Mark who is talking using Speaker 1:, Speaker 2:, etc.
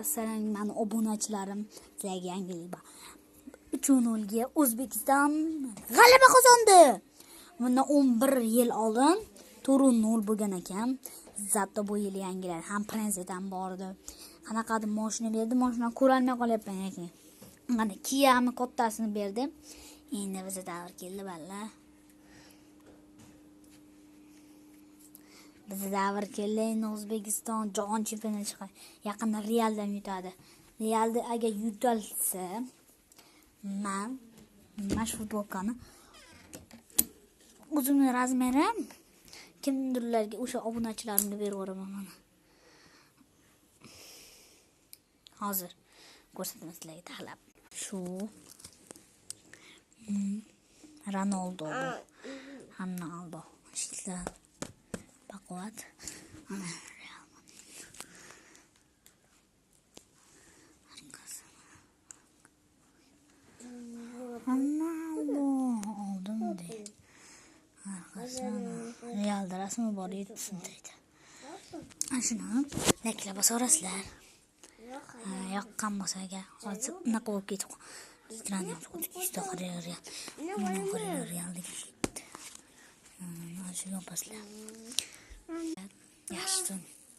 Speaker 1: assalom, mani obunachilarim, sizlarga yangilik bor. 3-0 ga O'zbekiston g'alaba qozondi. Bundan 11 yil oldin 4-0 bo'lgan ekan. Zato bu yil yangilar ham prezident bor edi. Qanaqadir mashina berdi, mashina ko'rolmay qolyapman ekan. Mana Kia'mi kattasini berdi. Endi bizga davr keldi balla. Bizga davr keldi, endi O'zbekiston jahon chempioni chiqadi. Yaqinda Realdan yutadi. Realda agar yutalsa, men shu futbolkani o'zimning razmerim kimdirlarga o'sha obunachilarimga berib yuboraman mana. Hozir ko'rsataman sizlarga taxlab. Shu Ronaldo. Ronaldo. Ishlar baquvvat. Ana Real Madrid. Ronaldo oldim deydi. Realda rasmi bor yetsin deydi. Shuni laklab bosorasizlar. Yoqqan bo'lsa agar hozir unaqa bo'lib ketib Real degan. Shu yopasizlar. Yaxshi.